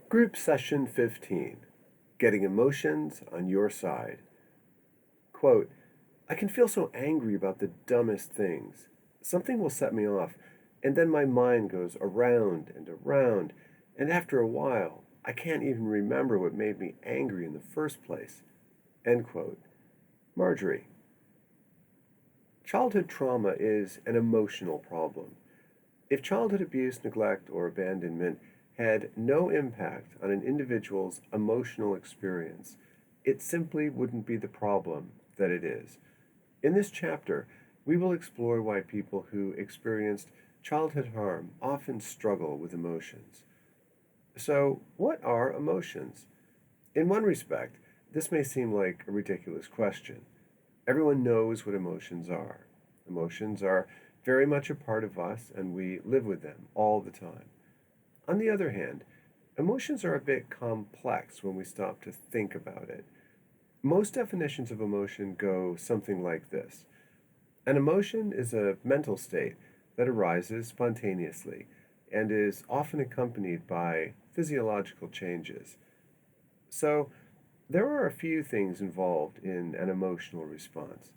Group Session 15, Getting Emotions on Your Side. Quote, I can feel so angry about the dumbest things. Something will set me off, and then my mind goes around and around, and after a while, I can't even remember what made me angry in the first place. End quote. Marjorie. Childhood trauma is an emotional problem. If childhood abuse, neglect, or abandonment had no impact on an individual's emotional experience, it simply wouldn't be the problem that it is. In this chapter, we will explore why people who experienced childhood harm often struggle with emotions. So, what are emotions? In one respect, this may seem like a ridiculous question. Everyone knows what emotions are. Emotions are very much a part of us, and we live with them all the time. On the other hand, emotions are a bit complex when we stop to think about it. Most definitions of emotion go something like this. An emotion is a mental state that arises spontaneously and is often accompanied by physiological changes. So, there are a few things involved in an emotional response.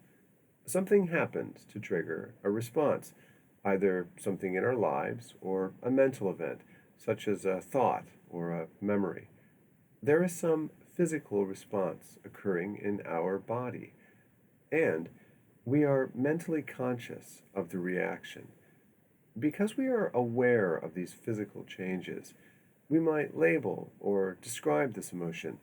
Something happens to trigger a response, either something in our lives or a mental event, such as a thought or a memory. There is some physical response occurring in our body, and we are mentally conscious of the reaction. Because we are aware of these physical changes, we might label or describe this emotion,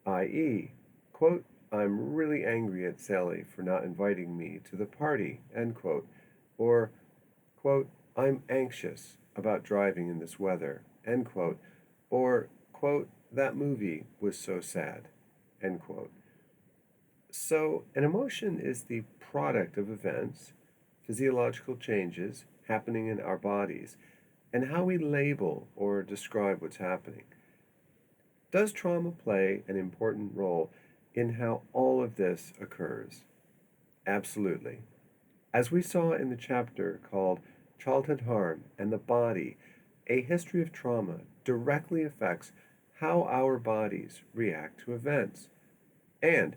i.e., quote, I'm really angry at Sally for not inviting me to the party, end quote, or, quote, I'm anxious about driving in this weather, end quote, or, quote, that movie was so sad, end quote. So, an emotion is the product of events, physiological changes happening in our bodies, and how we label or describe what's happening. Does trauma play an important role in how all of this occurs? Absolutely. As we saw in the chapter called Childhood Harm and the Body, a history of trauma directly affects how our bodies react to events. And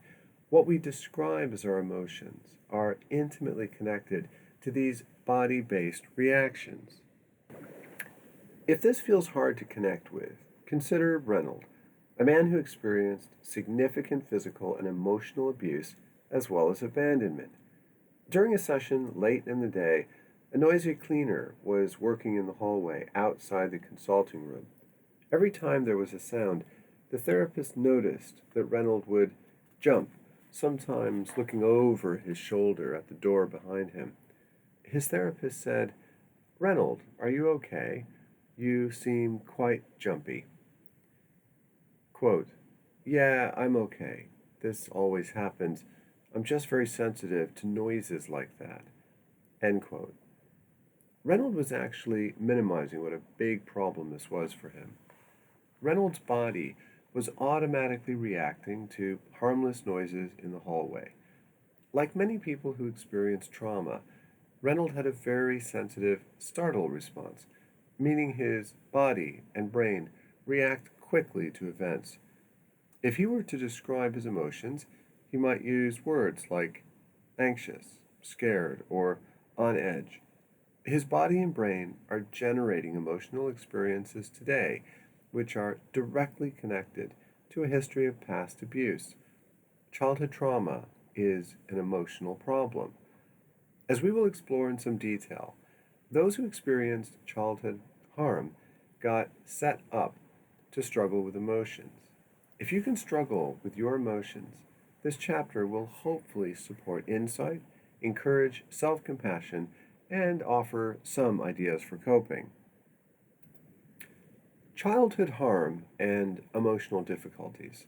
what we describe as our emotions are intimately connected to these body based reactions. If this feels hard to connect with, consider Reynold, a man who experienced significant physical and emotional abuse as well as abandonment. During a session late in the day, a noisy cleaner was working in the hallway outside the consulting room. Every time there was a sound, the therapist noticed that Reynold would jump, sometimes looking over his shoulder at the door behind him. His therapist said, Reynold, are you okay? You seem quite jumpy. Quote, yeah, I'm okay. This always happens. I'm just very sensitive to noises like that. End quote. Reynold was actually minimizing what a big problem this was for him. Reynold's body was automatically reacting to harmless noises in the hallway. Like many people who experience trauma, Reynold had a very sensitive startle response, meaning his body and brain react quickly to events. If he were to describe his emotions, he might use words like anxious, scared, or on edge. His body and brain are generating emotional experiences today which are directly connected to a history of past abuse. Childhood trauma is an emotional problem. As we will explore in some detail, those who experienced childhood harm got set up to struggle with emotions. If you can struggle with your emotions, this chapter will hopefully support insight, encourage self compassion, and offer some ideas for coping. Childhood harm and emotional difficulties.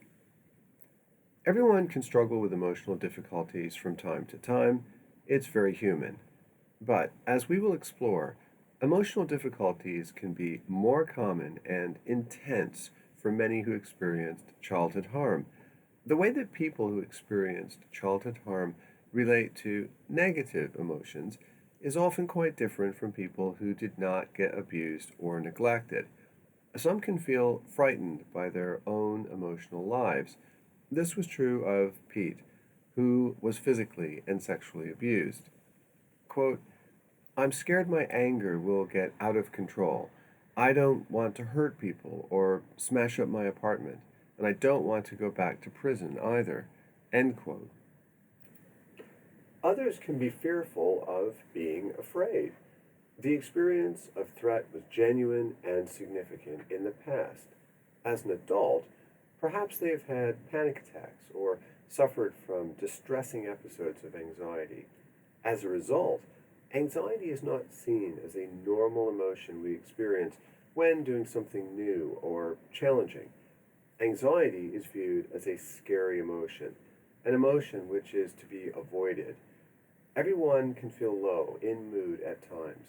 Everyone can struggle with emotional difficulties from time to time. It's very human. But as we will explore, emotional difficulties can be more common and intense for many who experienced childhood harm. The way that people who experienced childhood harm relate to negative emotions is often quite different from people who did not get abused or neglected. Some can feel frightened by their own emotional lives. This was true of Pete, who was physically and sexually abused. Quote, I'm scared my anger will get out of control. I don't want to hurt people or smash up my apartment, and I don't want to go back to prison either. End quote. Others can be fearful of being afraid. The experience of threat was genuine and significant in the past. As an adult, perhaps they have had panic attacks or suffered from distressing episodes of anxiety. As a result, anxiety is not seen as a normal emotion we experience when doing something new or challenging. Anxiety is viewed as a scary emotion, an emotion which is to be avoided. Everyone can feel low in mood at times.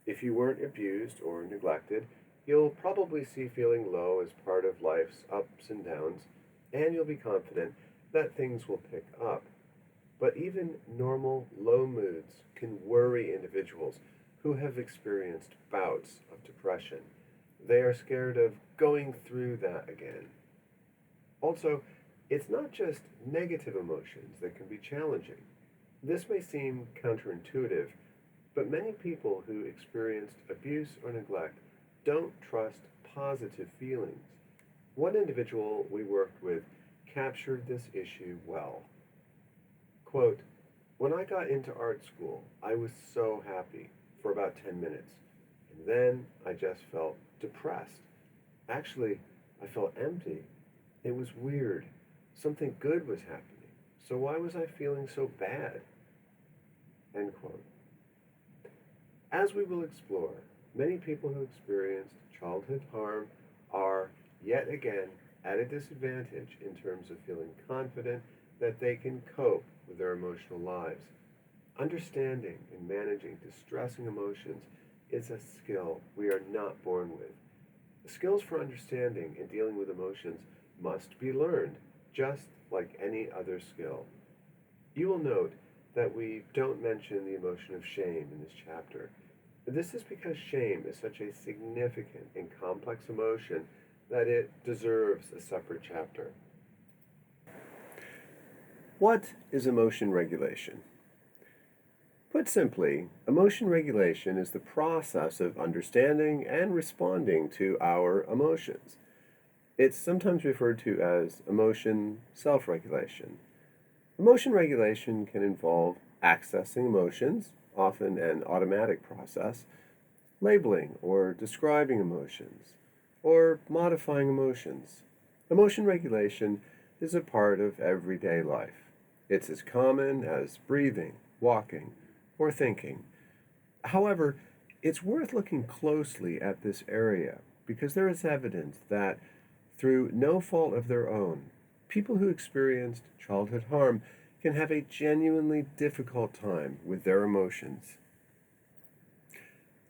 If you weren't abused or neglected, you'll probably see feeling low as part of life's ups and downs, and you'll be confident that things will pick up. But even normal low moods can worry individuals who have experienced bouts of depression. They are scared of going through that again. Also, it's not just negative emotions that can be challenging. This may seem counterintuitive, but many people who experienced abuse or neglect don't trust positive feelings. One individual we worked with captured this issue well. Quote, when I got into art school, I was so happy for about 10 minutes, and then I just felt depressed. Actually, I felt empty. It was weird. Something good was happening. So why was I feeling so bad? End quote. As we will explore, many people who experienced childhood harm are yet again at a disadvantage in terms of feeling confident that they can cope with their emotional lives. Understanding and managing distressing emotions is a skill we are not born with. The skills for understanding and dealing with emotions must be learned, just like any other skill. You will note that we don't mention the emotion of shame in this chapter. This is because shame is such a significant and complex emotion that it deserves a separate chapter. What is emotion regulation? Put simply, emotion regulation is the process of understanding and responding to our emotions. It's sometimes referred to as emotion self-regulation. Emotion regulation can involve accessing emotions, often an automatic process, labeling or describing emotions, or modifying emotions. Emotion regulation is a part of everyday life. It's as common as breathing, walking, or thinking. However, it's worth looking closely at this area because there is evidence that, through no fault of their own, people who experienced childhood harm can have a genuinely difficult time with their emotions.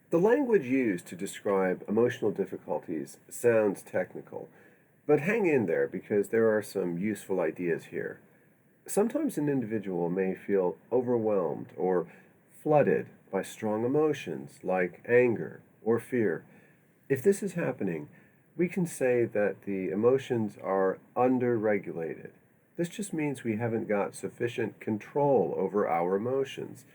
The language used to describe emotional difficulties sounds technical, but hang in there because there are some useful ideas here. Sometimes an individual may feel overwhelmed or flooded by strong emotions like anger or fear. If this is happening, we can say that the emotions are underregulated. This just means we haven't got sufficient control over our emotions.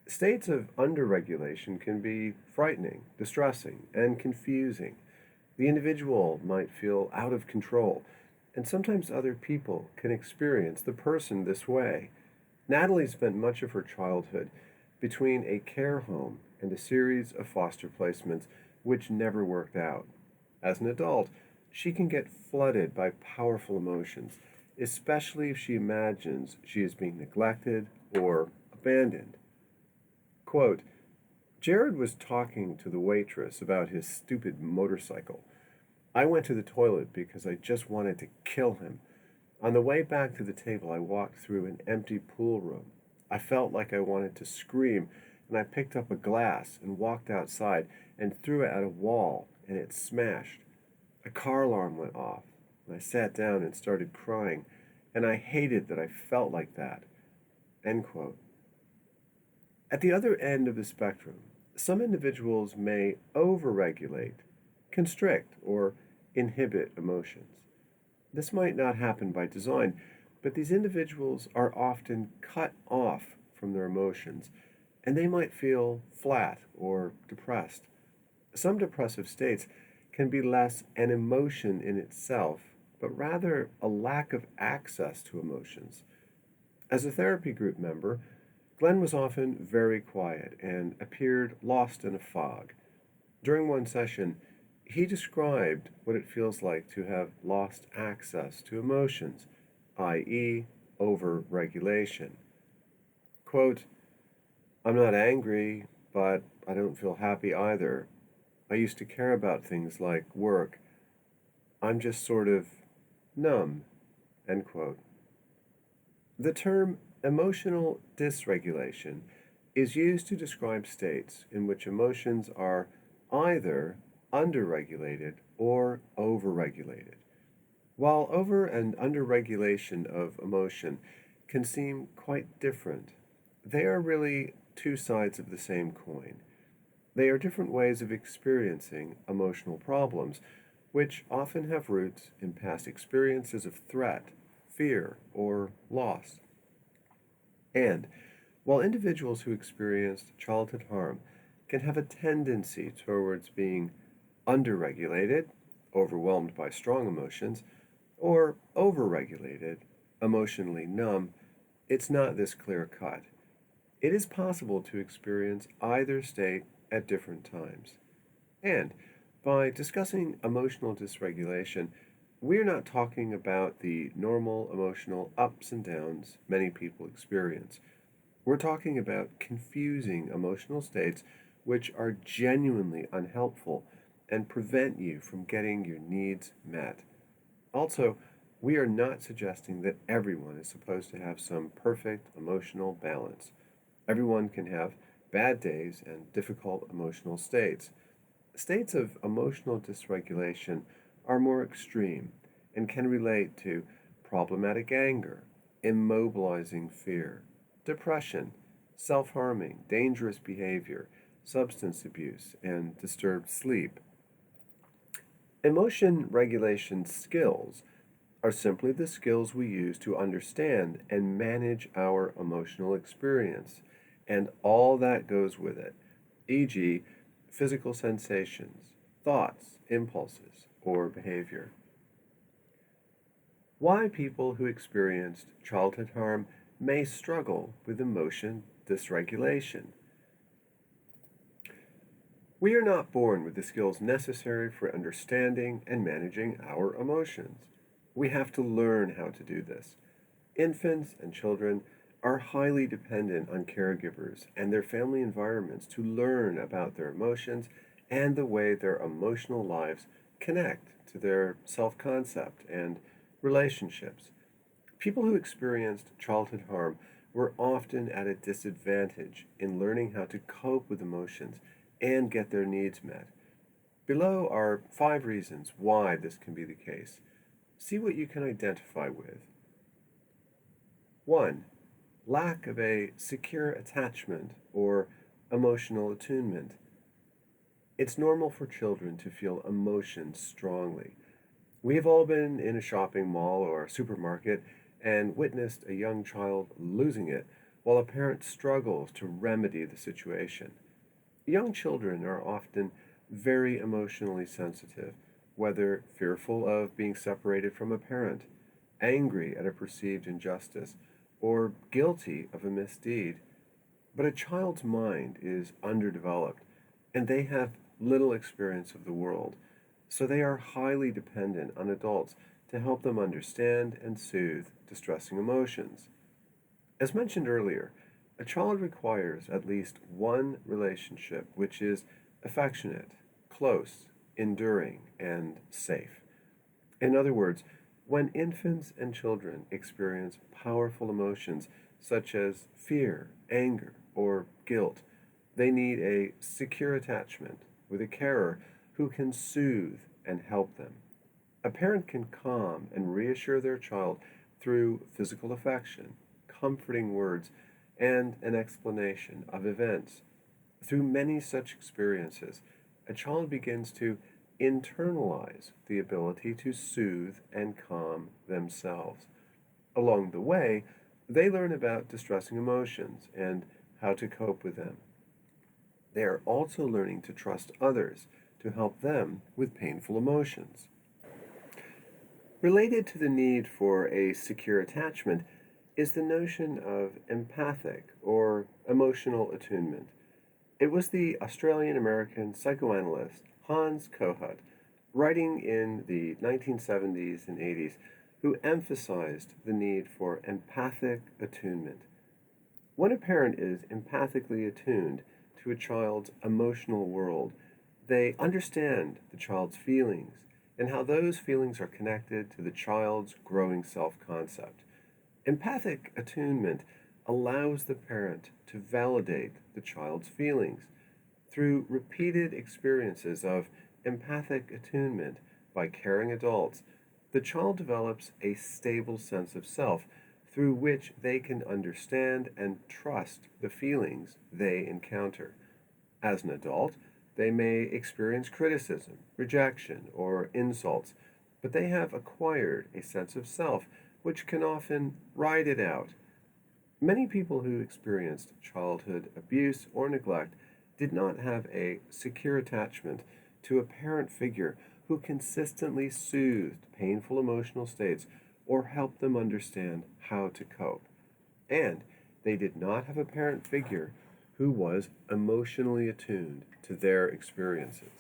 States of underregulation can be frightening, distressing, and confusing. The individual might feel out of control, and sometimes other people can experience the person this way. Natalie spent much of her childhood between a care home and a series of foster placements which never worked out. As an adult, she can get flooded by powerful emotions, especially if she imagines she is being neglected or abandoned. Quote, Jared was talking to the waitress about his stupid motorcycle. I went to the toilet because I just wanted to kill him. On the way back to the table, I walked through an empty pool room. I felt like I wanted to scream, and I picked up a glass and walked outside and threw it at a wall, and it smashed. A car alarm went off, and I sat down and started crying, and I hated that I felt like that. End quote. At the other end of the spectrum, some individuals may overregulate, constrict or inhibit emotions. This might not happen by design, but these individuals are often cut off from their emotions, and they might feel flat or depressed. Some depressive states can be less an emotion in itself, but rather a lack of access to emotions. As a therapy group member, Glenn was often very quiet and appeared lost in a fog. During one session, he described what it feels like to have lost access to emotions, i.e., overregulation. Quote, I'm not angry, but I don't feel happy either. I used to care about things like work. I'm just sort of numb. End quote. The term emotional dysregulation is used to describe states in which emotions are either underregulated or overregulated. While over and underregulation of emotion can seem quite different, they are really two sides of the same coin. They are different ways of experiencing emotional problems, which often have roots in past experiences of threat, fear, or loss. And while individuals who experienced childhood harm can have a tendency towards being underregulated, overwhelmed by strong emotions, or overregulated, emotionally numb, it's not this clear cut. It is possible to experience either state at different times. And by discussing emotional dysregulation, we're not talking about the normal emotional ups and downs many people experience. We're talking about confusing emotional states which are genuinely unhelpful and prevent you from getting your needs met. Also, we are not suggesting that everyone is supposed to have some perfect emotional balance. Everyone can have bad days and difficult emotional states. States of emotional dysregulation are more extreme and can relate to problematic anger, immobilizing fear, depression, self harming, dangerous behavior, substance abuse, and disturbed sleep. Emotion regulation skills are simply the skills we use to understand and manage our emotional experience and all that goes with it, e.g., physical sensations, thoughts, impulses, or behavior. Why people who experienced childhood harm may struggle with emotion dysregulation. We are not born with the skills necessary for understanding and managing our emotions. We have to learn how to do this. Infants and children are highly dependent on caregivers and their family environments to learn about their emotions and the way their emotional lives connect to their self concept and relationships. People who experienced childhood harm were often at a disadvantage in learning how to cope with emotions and get their needs met. Below are 5 reasons why this can be the case. See what you can identify with. 1. Lack of a secure attachment or emotional attunement. It's normal for children to feel emotions strongly. We have all been in a shopping mall or a supermarket and witnessed a young child losing it while a parent struggles to remedy the situation. Young children are often very emotionally sensitive, whether fearful of being separated from a parent, angry at a perceived injustice, or guilty of a misdeed. But a child's mind is underdeveloped, and they have little experience of the world, so they are highly dependent on adults to help them understand and soothe distressing emotions. As mentioned earlier, a child requires at least one relationship which is affectionate, close, enduring, and safe. In other words, when infants and children experience powerful emotions such as fear, anger, or guilt, they need a secure attachment with a carer who can soothe and help them. A parent can calm and reassure their child through physical affection, comforting words, and an explanation of events. Through many such experiences, a child begins to internalize the ability to soothe and calm themselves. Along the way, they learn about distressing emotions and how to cope with them. They are also learning to trust others to help them with painful emotions. Related to the need for a secure attachment is the notion of empathic or emotional attunement. It was the Australian American psychoanalyst Hans Kohut, writing in the 1970s and 80s, who emphasized the need for empathic attunement. When a parent is empathically attuned to a child's emotional world, they understand the child's feelings and how those feelings are connected to the child's growing self concept. Empathic attunement allows the parent to validate the child's feelings. Through repeated experiences of empathic attunement by caring adults, the child develops a stable sense of self through which they can understand and trust the feelings they encounter. As an adult, they may experience criticism, rejection, or insults, but they have acquired a sense of self which can often ride it out. Many people who experienced childhood abuse or neglect did not have a secure attachment to a parent figure who consistently soothed painful emotional states or helped them understand how to cope. And they did not have a parent figure who was emotionally attuned to their experiences.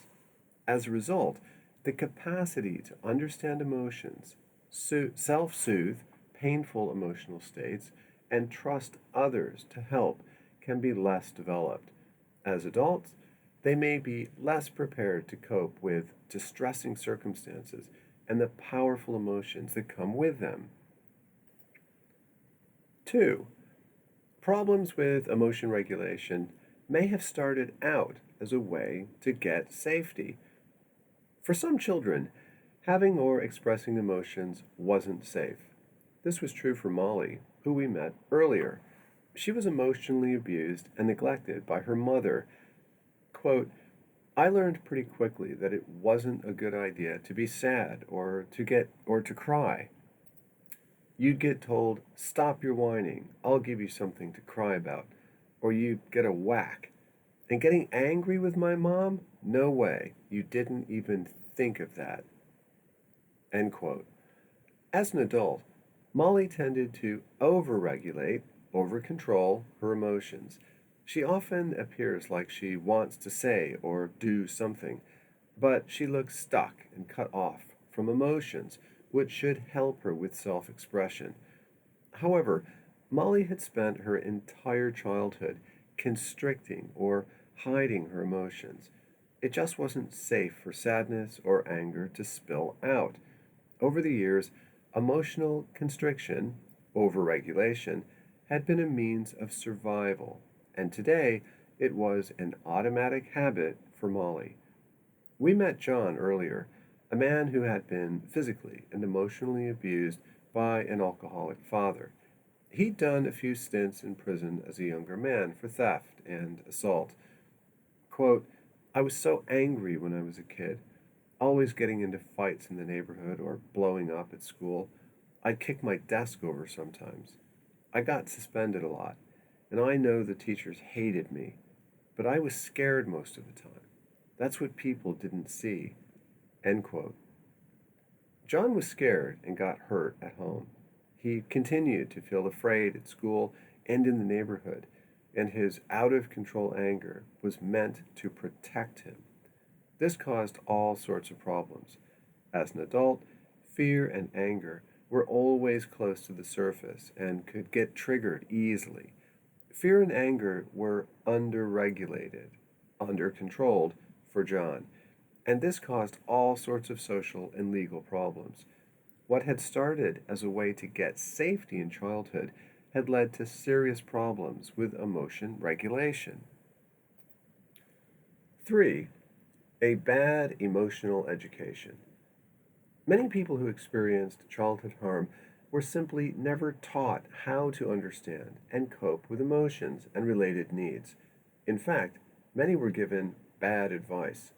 As a result, the capacity to understand emotions, self soothe painful emotional states, and trust others to help can be less developed. As adults, they may be less prepared to cope with distressing circumstances and the powerful emotions that come with them. 2. Problems with emotion regulation may have started out as a way to get safety. For some children, having or expressing emotions wasn't safe. This was true for Molly, who we met earlier. She was emotionally abused and neglected by her mother. Quote, I learned pretty quickly that it wasn't a good idea to be sad or to cry. You'd get told, stop your whining, I'll give you something to cry about, or you'd get a whack. And getting angry with my mom? No way. You didn't even think of that. End quote. As an adult, Molly tended to overregulate, overcontrol her emotions. She often appears like she wants to say or do something, but she looks stuck and cut off from emotions, which should help her with self expression. However, Molly had spent her entire childhood constricting or hiding her emotions. It just wasn't safe for sadness or anger to spill out. Over the years, emotional constriction, overregulation, had been a means of survival, and today it was an automatic habit for Molly. We met John earlier, a man who had been physically and emotionally abused by an alcoholic father. He'd done a few stints in prison as a younger man for theft and assault. Quote, I was so angry when I was a kid, always getting into fights in the neighborhood or blowing up at school. I'd kick my desk over sometimes. I got suspended a lot, and I know the teachers hated me, but I was scared most of the time. That's what people didn't see. End quote. John was scared and got hurt at home. He continued to feel afraid at school and in the neighborhood, and his out of control anger was meant to protect him. This caused all sorts of problems. As an adult, fear and anger were always close to the surface and could get triggered easily. Fear and anger were underregulated, under-controlled for John, and this caused all sorts of social and legal problems. What had started as a way to get safety in childhood had led to serious problems with emotion regulation. 3. A bad emotional education. Many people who experienced childhood harm were simply never taught how to understand and cope with emotions and related needs. In fact, many were given bad advice.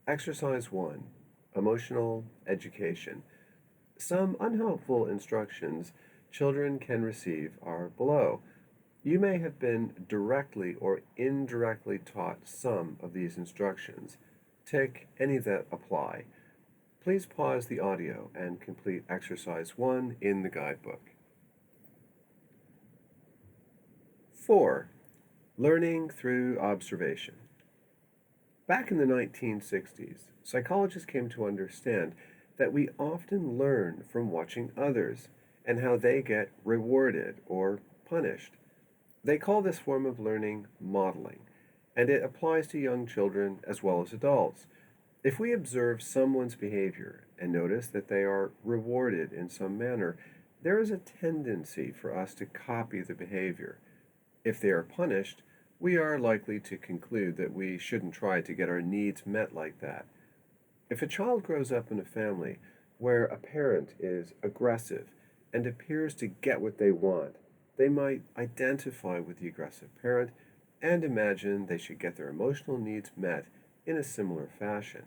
Exercise 1. Emotional Education. Some unhelpful instructions children can receive are below. You may have been directly or indirectly taught some of these instructions. Tick any that apply. Please pause the audio and complete exercise 1 in the guidebook. 4. Learning through observation. Back in the 1960s, psychologists came to understand that we often learn from watching others and how they get rewarded or punished. They call this form of learning modeling, and it applies to young children as well as adults. If we observe someone's behavior and notice that they are rewarded in some manner, there is a tendency for us to copy the behavior. If they are punished, we are likely to conclude that we shouldn't try to get our needs met like that. If a child grows up in a family where a parent is aggressive and appears to get what they want, they might identify with the aggressive parent and imagine they should get their emotional needs met in a similar fashion.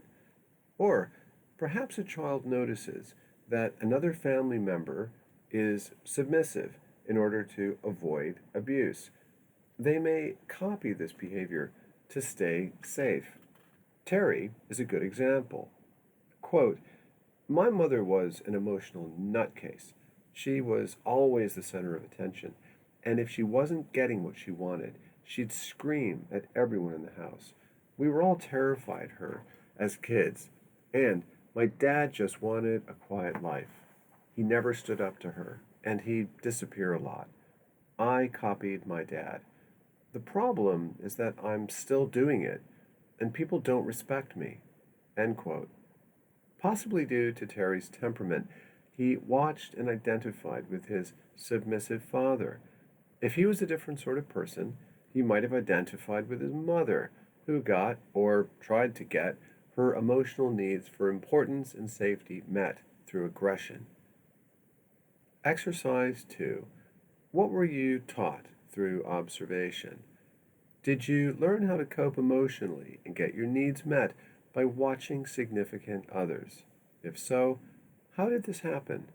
Or perhaps a child notices that another family member is submissive in order to avoid abuse. They may copy this behavior to stay safe. Terry is a good example. Quote, "My mother was an emotional nutcase. She was always the center of attention, and if she wasn't getting what she wanted, she'd scream at everyone in the house. We were all terrified of her as kids, and my dad just wanted a quiet life. He never stood up to her, and he'd disappear a lot. I copied my dad. The problem is that I'm still doing it, and people don't respect me." End quote. Possibly due to Terry's temperament, he watched and identified with his submissive father. If he was a different sort of person, he might have identified with his mother, who got, or tried to get, her emotional needs for importance and safety met through aggression. Exercise 2. What were you taught through observation? Did you learn how to cope emotionally and get your needs met by watching significant others? If so, how did this happen?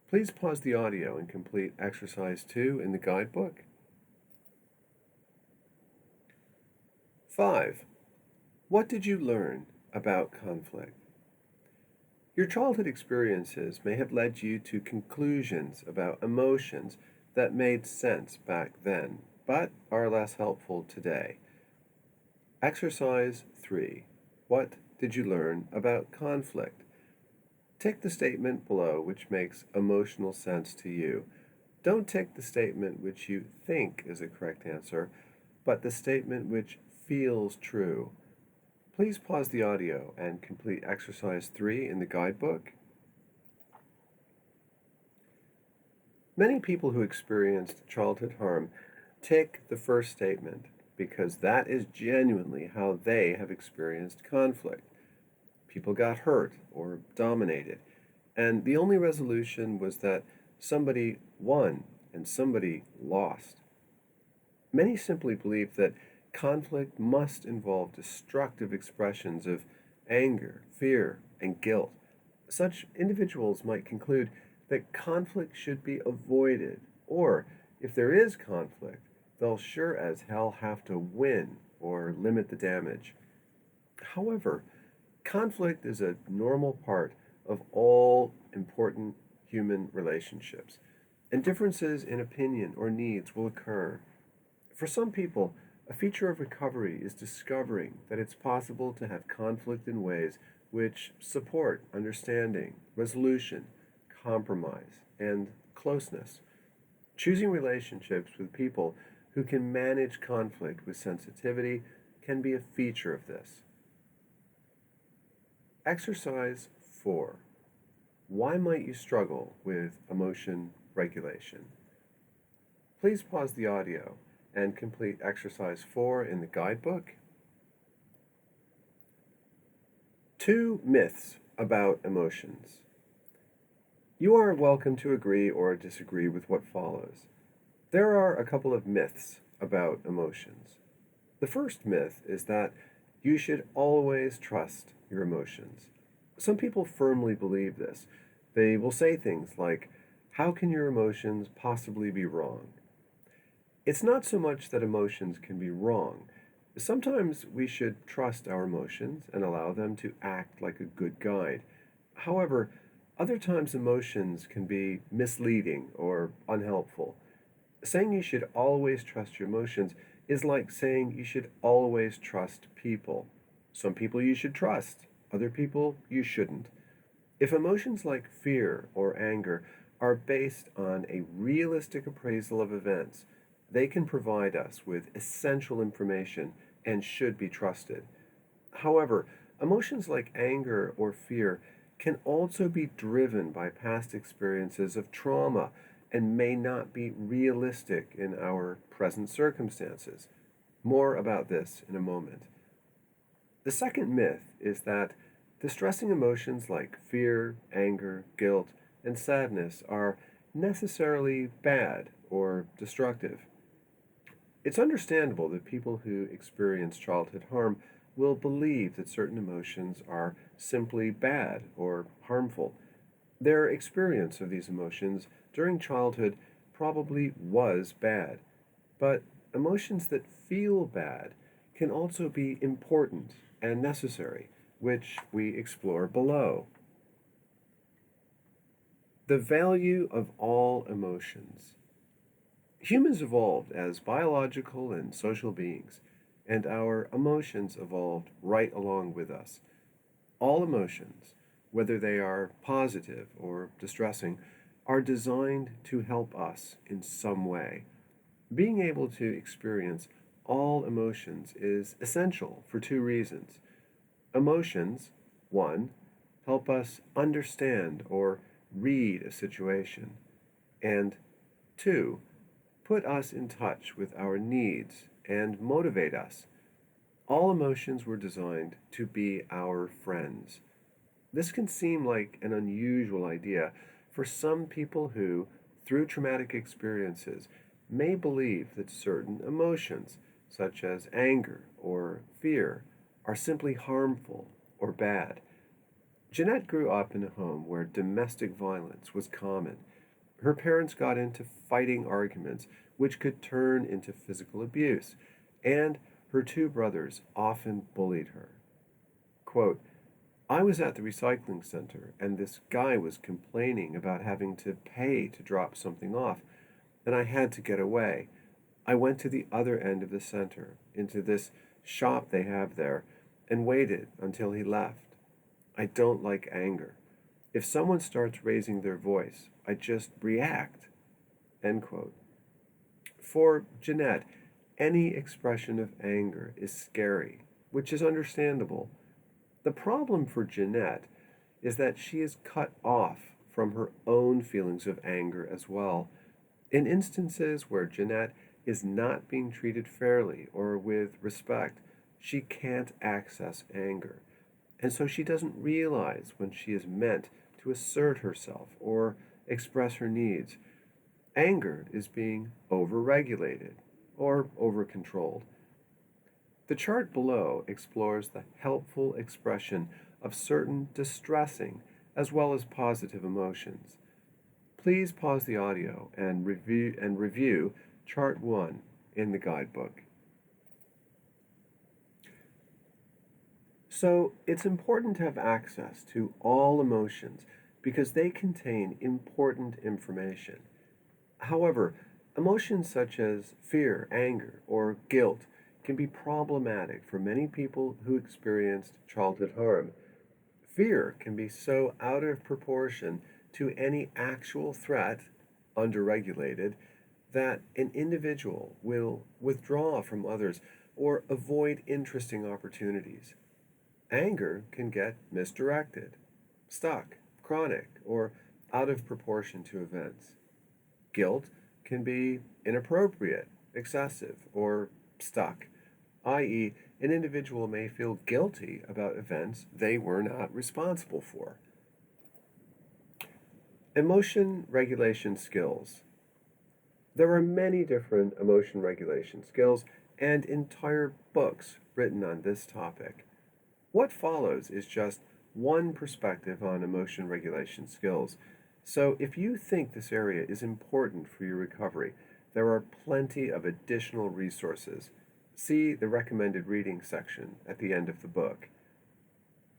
Please pause the audio and complete exercise 2 in the guidebook. 5. What did you learn about conflict? Your childhood experiences may have led you to conclusions about emotions that made sense back then, but are less helpful today. Exercise 3. What did you learn about conflict? Tick the statement below which makes emotional sense to you. Don't tick the statement which you think is a correct answer, but the statement which feels true. Please pause the audio and complete exercise 3 in the guidebook. Many people who experienced childhood harm tick the first statement because that is genuinely how they have experienced conflict. People got hurt or dominated, and the only resolution was that somebody won and somebody lost. Many simply believe that conflict must involve destructive expressions of anger, fear, and guilt. Such individuals might conclude that conflict should be avoided, or if there is conflict, they'll sure as hell have to win or limit the damage. However, conflict is a normal part of all important human relationships, and differences in opinion or needs will occur. For some people, a feature of recovery is discovering that it's possible to have conflict in ways which support understanding, resolution, compromise, and closeness. Choosing relationships with people who can manage conflict with sensitivity can be a feature of this. Exercise 4. Why might you struggle with emotion regulation? Please pause the audio and complete exercise 4 in the guidebook. 2 myths about emotions. You are welcome to agree or disagree with what follows. There are a couple of myths about emotions. The first myth is that You should always trust your emotions. Some people firmly believe this. They will say things like, "How can your emotions possibly be wrong?" It's not so much that emotions can be wrong. Sometimes we should trust our emotions and allow them to act like a good guide. However, other times emotions can be misleading or unhelpful. Saying you should always trust your emotions is like saying you should always trust people. Some people you should trust, other people you shouldn't. If emotions like fear or anger are based on a realistic appraisal of events, they can provide us with essential information and should be trusted. However, emotions like anger or fear can also be driven by past experiences of trauma and may not be realistic in our present circumstances. More about this in a moment. The second myth is that distressing emotions like fear, anger, guilt, and sadness are necessarily bad or destructive. It's understandable that people who experience childhood harm will believe that certain emotions are simply bad or harmful. Their experience of these emotions during childhood probably was bad, but emotions that feel bad can also be important and necessary, which we explore below. The value of all emotions. Humans evolved as biological and social beings, and our emotions evolved right along with us. All emotions, whether they are positive or distressing, are designed to help us in some way. Being able to experience all emotions is essential for two reasons. Emotions, one, help us understand or read a situation, and two, put us in touch with our needs and motivate us. All emotions were designed to be our friends. This can seem like an unusual idea for some people who, through traumatic experiences, may believe that certain emotions, such as anger or fear, are simply harmful or bad. Jeanette grew up in a home where domestic violence was common. Her parents got into fighting arguments, which could turn into physical abuse, and her two brothers often bullied her. Quote, I was at the recycling center, and this guy was complaining about having to pay to drop something off, and I had to get away. I went to the other end of the center, into this shop they have there, and waited until he left. I don't like anger. If someone starts raising their voice, I just react. End quote. For Jeanette, any expression of anger is scary, which is understandable. The problem for Jeanette is that she is cut off from her own feelings of anger as well. In instances where Jeanette is not being treated fairly or with respect, she can't access anger. And so she doesn't realize when she is meant to assert herself or express her needs. Anger is being overregulated or overcontrolled. The chart below explores the helpful expression of certain distressing as well as positive emotions. Please pause the audio and review chart 1 in the guidebook. So, it's important to have access to all emotions because they contain important information. However, emotions such as fear, anger, or guilt can be problematic for many people who experienced childhood harm. Fear can be so out of proportion to any actual threat, underregulated, that an individual will withdraw from others or avoid interesting opportunities. Anger can get misdirected, stuck, chronic, or out of proportion to events. Guilt can be inappropriate, excessive, or stuck, i.e., an individual may feel guilty about events they were not responsible for. Emotion regulation skills. There are many different emotion regulation skills and entire books written on this topic. What follows is just one perspective on emotion regulation skills. So, if you think this area is important for your recovery, there are plenty of additional resources. See the recommended reading section at the end of the book.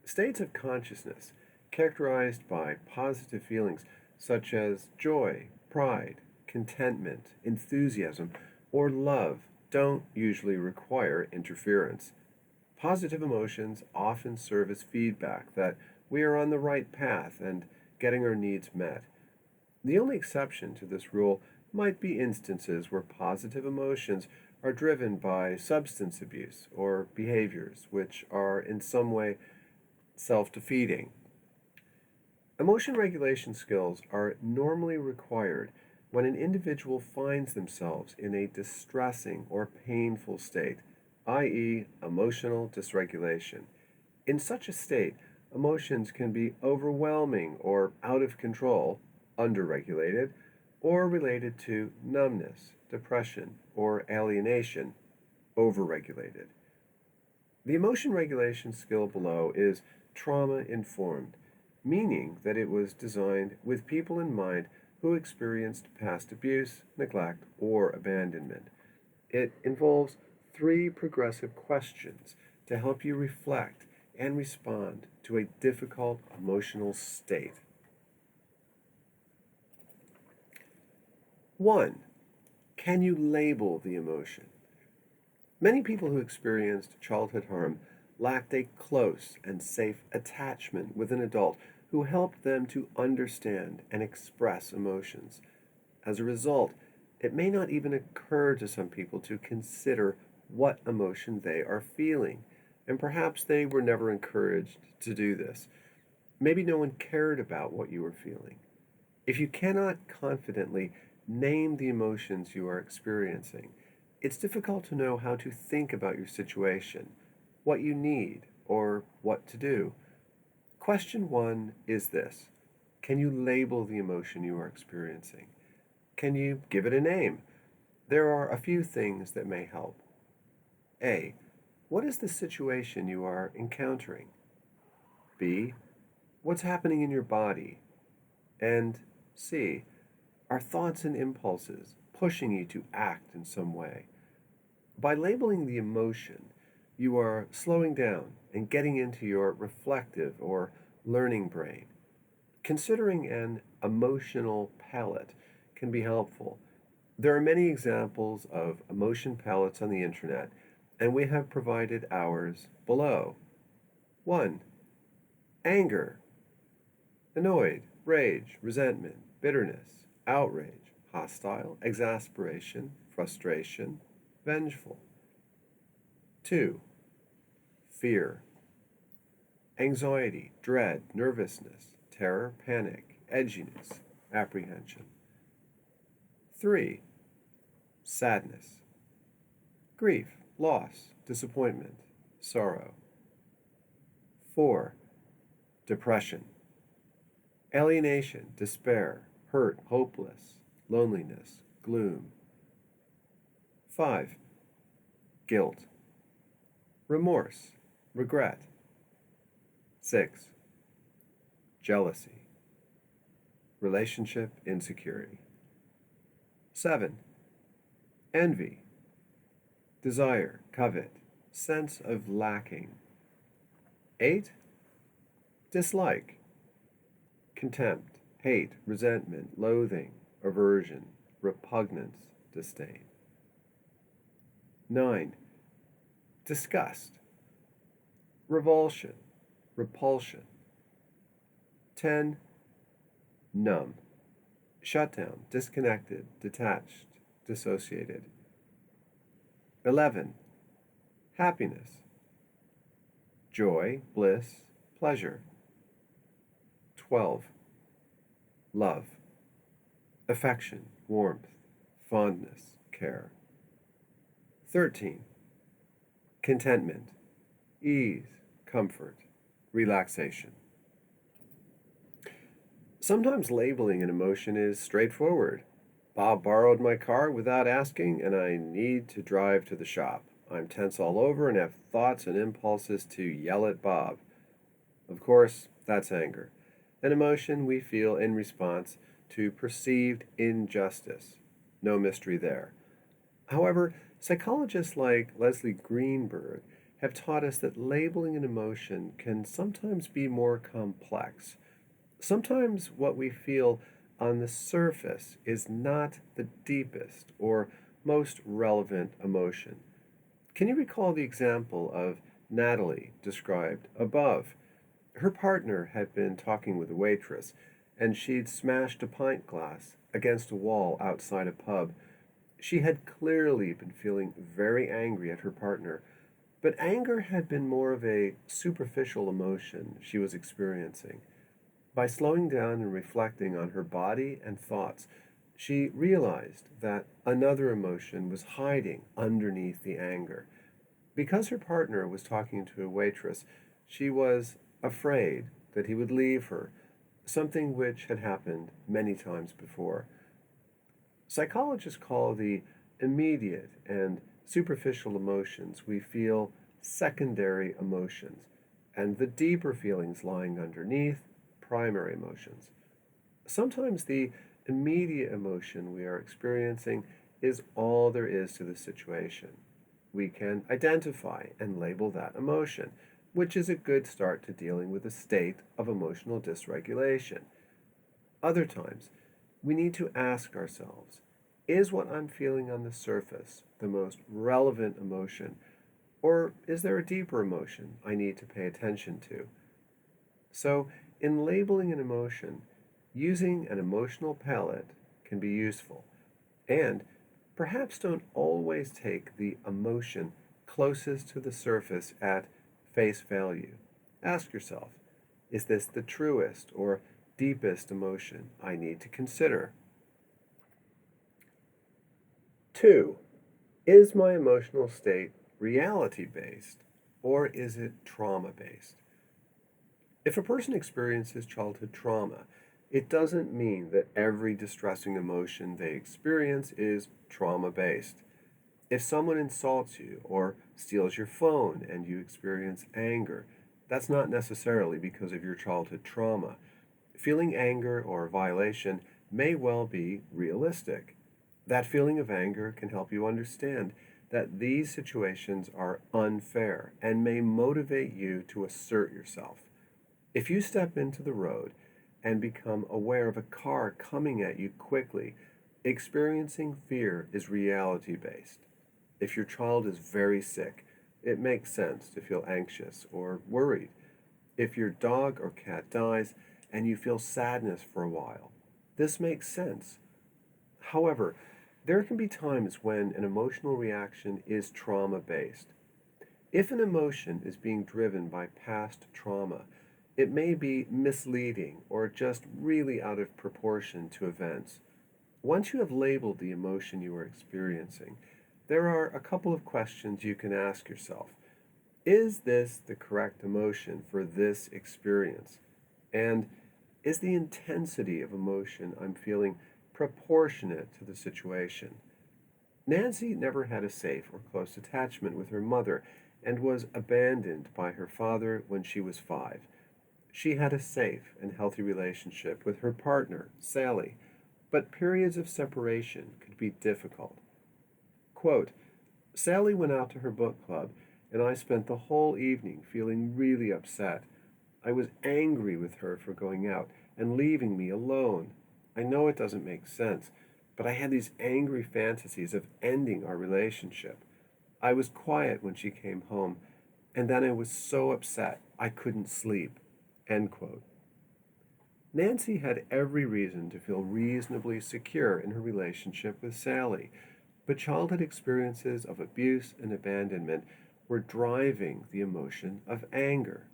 States of consciousness characterized by positive feelings such as joy, pride, contentment, enthusiasm, or love don't usually require interference. Positive emotions often serve as feedback that we are on the right path and getting our needs met. The only exception to this rule might be instances where positive emotions are driven by substance abuse or behaviors which are in some way self defeating. Emotion regulation skills are normally required when an individual finds themselves in a distressing or painful state, i.e., emotional dysregulation. In such a state, emotions can be overwhelming or out of control, underregulated, or related to numbness, depression, or alienation, overregulated. The emotion regulation skill below is trauma informed, meaning that it was designed with people in mind who experienced past abuse, neglect, or abandonment. It involves three progressive questions to help you reflect and respond to a difficult emotional state. 1. Can you label the emotion? Many people who experienced childhood harm lacked a close and safe attachment with an adult who helped them to understand and express emotions. As a result, it may not even occur to some people to consider what emotion they are feeling, and perhaps they were never encouraged to do this. Maybe no one cared about what you were feeling. If you cannot confidently name the emotions you are experiencing, it's difficult to know how to think about your situation, what you need, or what to do. Question 1 is this: can you label the emotion you are experiencing? Can you give it a name? There are a few things that may help. A. What is the situation you are encountering? B. What's happening in your body? And C. Are thoughts and impulses pushing you to act in some way? By labeling the emotion, you are slowing down and getting into your reflective or learning brain. Considering an emotional palette can be helpful. There are many examples of emotion palettes on the internet, and we have provided ours below. 1. Anger, annoyed, rage, resentment, bitterness, outrage, hostile, exasperation, frustration, vengeful. 2. Fear, anxiety, dread, nervousness, terror, panic, edginess, apprehension. 3. Sadness, grief, loss, disappointment, sorrow. 4. Depression, alienation, despair, hurt, hopeless, loneliness, gloom. 5. Guilt, remorse, regret. 6. Jealousy, relationship insecurity. 7. Envy, desire, covet, sense of lacking. 8. Dislike, contempt, hate, resentment, loathing, aversion, repugnance, disdain. 9. Disgust, revulsion, repulsion. 10. Numb, shut down, disconnected, detached, dissociated. 11. Happiness, joy, bliss, pleasure. 12. Love, affection, warmth, fondness, care. 13. Contentment, ease, comfort, relaxation. Sometimes labeling an emotion is straightforward. Bob borrowed my car without asking, and I need to drive to the shop. I'm tense all over and have thoughts and impulses to yell at Bob. Of course, that's anger, an emotion we feel in response to perceived injustice. No mystery there. However, psychologists like Leslie Greenberg have taught us that labeling an emotion can sometimes be more complex. Sometimes what we feel on the surface is not the deepest or most relevant emotion. Can you recall the example of Natalie described above? Her partner had been talking with a waitress, and she'd smashed a pint glass against a wall outside a pub. She had clearly been feeling very angry at her partner, but anger had been more of a superficial emotion she was experiencing. By slowing down and reflecting on her body and thoughts, she realized that another emotion was hiding underneath the anger. Because her partner was talking to a waitress, she was afraid that he would leave her, something which had happened many times before. Psychologists call the immediate and superficial emotions we feel secondary emotions, and the deeper feelings lying underneath, primary emotions. Sometimes the immediate emotion we are experiencing is all there is to the situation. We can identify and label that emotion, which is a good start to dealing with a state of emotional dysregulation. Other times, we need to ask ourselves, is what I'm feeling on the surface the most relevant emotion, or is there a deeper emotion I need to pay attention to? So, in labeling an emotion, using an emotional palette can be useful. And perhaps don't always take the emotion closest to the surface at face value. Ask yourself, is this the truest or deepest emotion I need to consider? 2. Is my emotional state reality based or is it trauma based? If a person experiences childhood trauma, it doesn't mean that every distressing emotion they experience is trauma based. If someone insults you or steals your phone and you experience anger, that's not necessarily because of your childhood trauma. Feeling anger or violation may well be realistic. That feeling of anger can help you understand that these situations are unfair and may motivate you to assert yourself. If you step into the road and become aware of a car coming at you quickly, experiencing fear is reality based. If your child is very sick, it makes sense to feel anxious or worried. If your dog or cat dies and you feel sadness for a while, this makes sense. However, there can be times when an emotional reaction is trauma based. If an emotion is being driven by past trauma, it may be misleading or just really out of proportion to events. Once you have labeled the emotion you are experiencing, there are a couple of questions you can ask yourself. Is this the correct emotion for this experience? And is the intensity of emotion I'm feeling proportionate to the situation? Nancy never had a safe or close attachment with her mother and was abandoned by her father when she was 5. She had a safe and healthy relationship with her partner, Sally, but periods of separation could be difficult. Quote, Sally went out to her book club, and I spent the whole evening feeling really upset. I was angry with her for going out and leaving me alone. I know it doesn't make sense, but I had these angry fantasies of ending our relationship. I was quiet when she came home, and then I was so upset I couldn't sleep. End quote. Nancy had every reason to feel reasonably secure in her relationship with Sally, but childhood experiences of abuse and abandonment were driving the emotion of anger.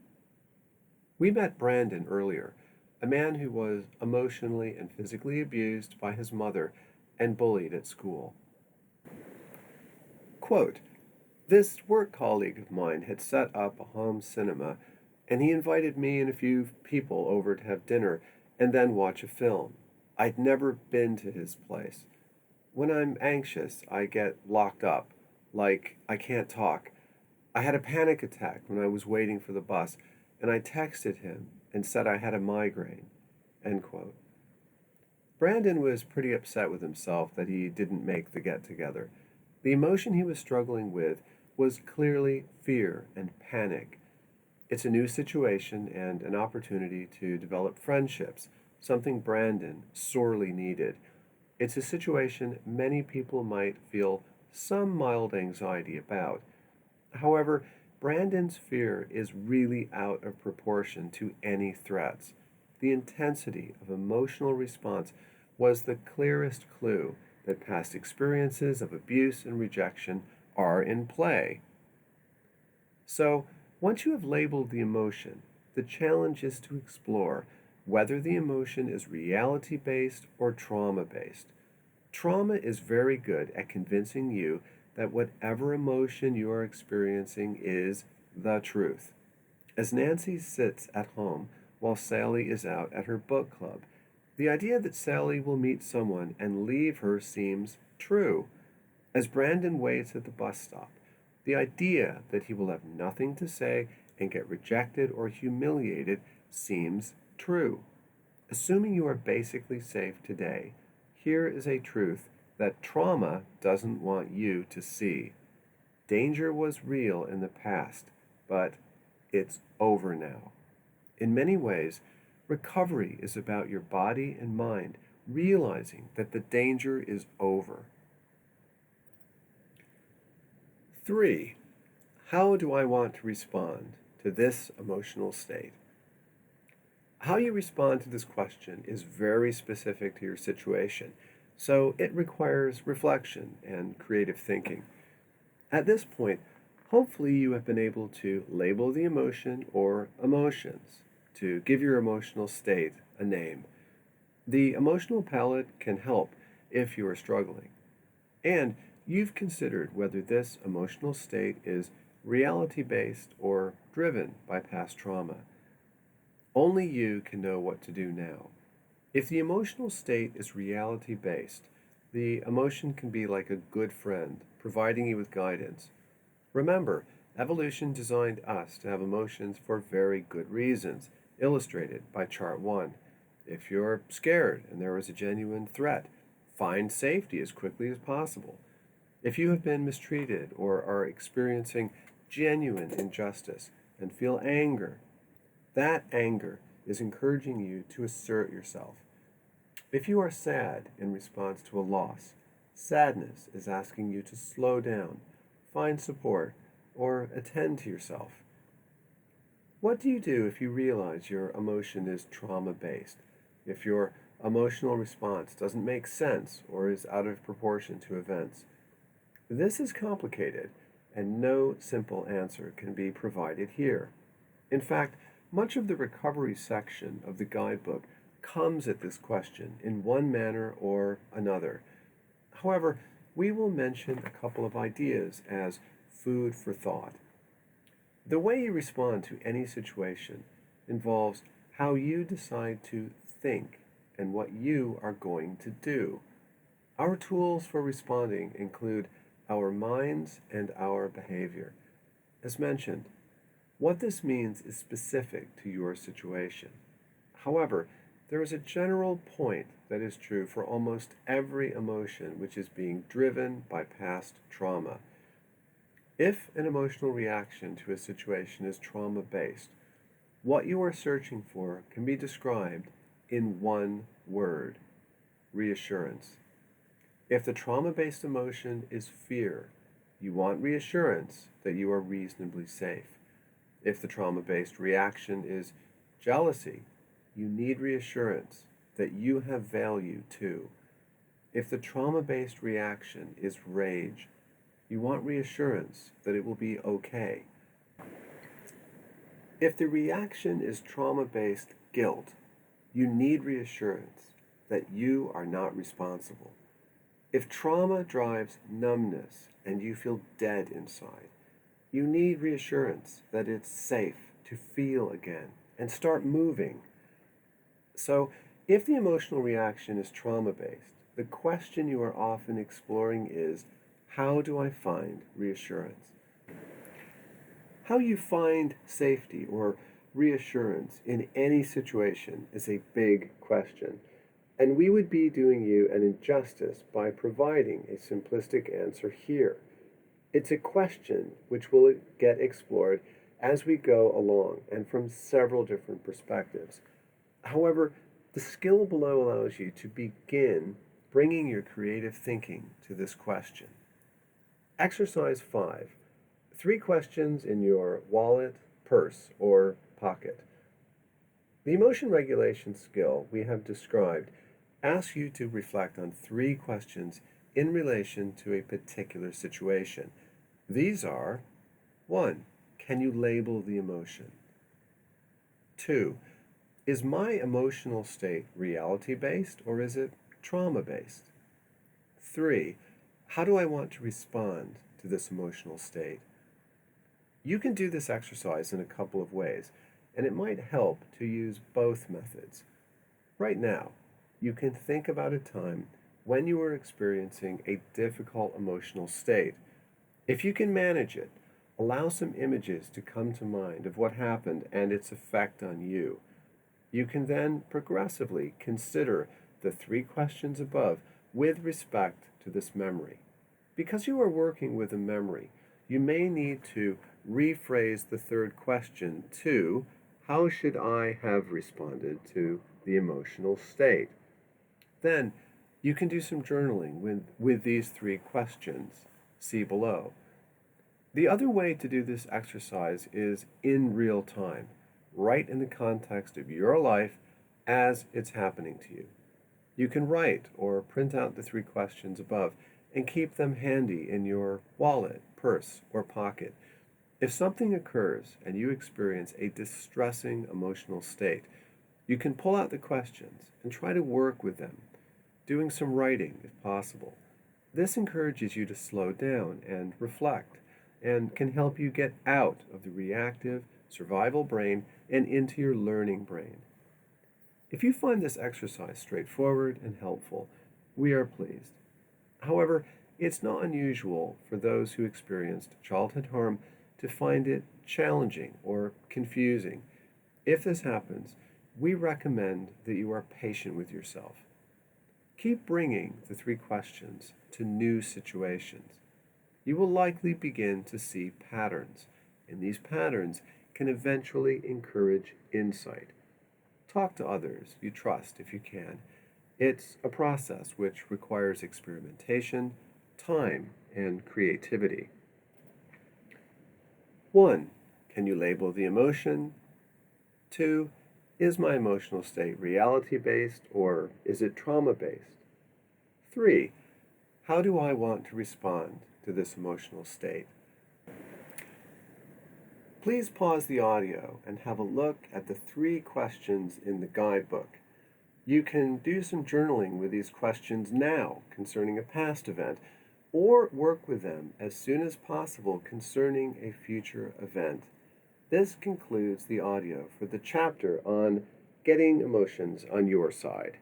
We met Brandon earlier, a man who was emotionally and physically abused by his mother and bullied at school. Quote, this work colleague of mine had set up a home cinema, and he invited me and a few people over to have dinner and then watch a film. I'd never been to his place. When I'm anxious, I get locked up. like I can't talk. I had a panic attack when I was waiting for the bus, and I texted him and said I had a migraine. End quote. Brandon was pretty upset with himself that he didn't make the get together. The emotion he was struggling with was clearly fear and panic. It's a new situation and an opportunity to develop friendships, something Brandon sorely needed. It's a situation many people might feel some mild anxiety about. However, Brandon's fear is really out of proportion to any threats. The intensity of emotional response was the clearest clue that past experiences of abuse and rejection are in play. So, once you have labeled the emotion, the challenge is to explore whether the emotion is reality based or trauma based. Trauma is very good at convincing you that whatever emotion you are experiencing is the truth. As Nancy sits at home while Sally is out at her book club, the idea that Sally will meet someone and leave her seems true. As Brandon waits at the bus stop, the idea that he will have nothing to say and get rejected or humiliated seems true. Assuming you are basically safe today, here is a truth that trauma doesn't want you to see. Danger was real in the past, but it's over now. In many ways, recovery is about your body and mind realizing that the danger is over. 3. How do I want to respond to this emotional state? How you respond to this question is very specific to your situation, so it requires reflection and creative thinking. At this point, hopefully you have been able to label the emotion or emotions to give your emotional state a name. The emotional palette can help if you are struggling. And you've considered whether this emotional state is reality based or driven by past trauma. Only you can know what to do now. If the emotional state is reality based, the emotion can be like a good friend, providing you with guidance. Remember, evolution designed us to have emotions for very good reasons, illustrated by Chart 1. If you're scared and there is a genuine threat, find safety as quickly as possible. If you have been mistreated or are experiencing genuine injustice and feel anger, that anger is encouraging you to assert yourself. If you are sad in response to a loss, sadness is asking you to slow down, find support, or attend to yourself. What do you do if you realize your emotion is trauma based? If your emotional response doesn't make sense or is out of proportion to events? This is complicated, and no simple answer can be provided here. In fact, much of the recovery section of the guidebook comes at this question in one manner or another. However, we will mention a couple of ideas as food for thought. The way you respond to any situation involves how you decide to think and what you are going to do. Our tools for responding include our minds and our behavior. As mentioned, what this means is specific to your situation. However, there is a general point that is true for almost every emotion which is being driven by past trauma. If an emotional reaction to a situation is trauma based, what you are searching for can be described in one word: reassurance. If the trauma based emotion is fear, you want reassurance that you are reasonably safe. If the trauma based reaction is jealousy, you need reassurance that you have value too. If the trauma based reaction is rage, you want reassurance that it will be okay. If the reaction is trauma based guilt, you need reassurance that you are not responsible. If trauma drives numbness and you feel dead inside, you need reassurance that it's safe to feel again and start moving. So, if the emotional reaction is trauma based, the question you are often exploring is, How do I find reassurance? How you find safety or reassurance in any situation is a big question, and we would be doing you an injustice by providing a simplistic answer here. It's a question which will get explored as we go along and from several different perspectives. However, the skill below allows you to begin bringing your creative thinking to this question. Exercise 5. 3 questions in your wallet, purse, or pocket. The emotion regulation skill we have described asks you to reflect on 3 questions in relation to a particular situation. These are: 1. Can you label the emotion? 2. Is my emotional state reality-based or is it trauma-based? 3. How do I want to respond to this emotional state? You can do this exercise in a couple of ways, and it might help to use both methods. Right now, you can think about a time when you were experiencing a difficult emotional state. If you can manage it, allow some images to come to mind of what happened and its effect on you. You can then progressively consider the 3 questions above with respect to this memory. Because you are working with a memory, you may need to rephrase the 3rd question to: how should I have responded to the emotional state? Then you can do some journaling with these 3 questions. See below. The other way to do this exercise is in real time, right in the context of your life as it's happening to you. You can write or print out the 3 questions above and keep them handy in your wallet, purse, or pocket. If something occurs and you experience a distressing emotional state, you can pull out the questions and try to work with them, doing some writing if possible. This encourages you to slow down and reflect, and can help you get out of the reactive, survival brain and into your learning brain. If you find this exercise straightforward and helpful, we are pleased. However, it's not unusual for those who experienced childhood harm to find it challenging or confusing. If this happens, we recommend that you are patient with yourself. Keep bringing the 3 questions to new situations. You will likely begin to see patterns, and these patterns can eventually encourage insight. Talk to others you trust if you can. It's a process which requires experimentation, time, and creativity. 1. Can you label the emotion? 2. Is my emotional state reality-based or is it trauma-based? 3. How do I want to respond to this emotional state? Please pause the audio and have a look at the 3 questions in the guidebook. You can do some journaling with these questions now concerning a past event, or work with them as soon as possible concerning a future event. This concludes the audio for the chapter on getting emotions on your side.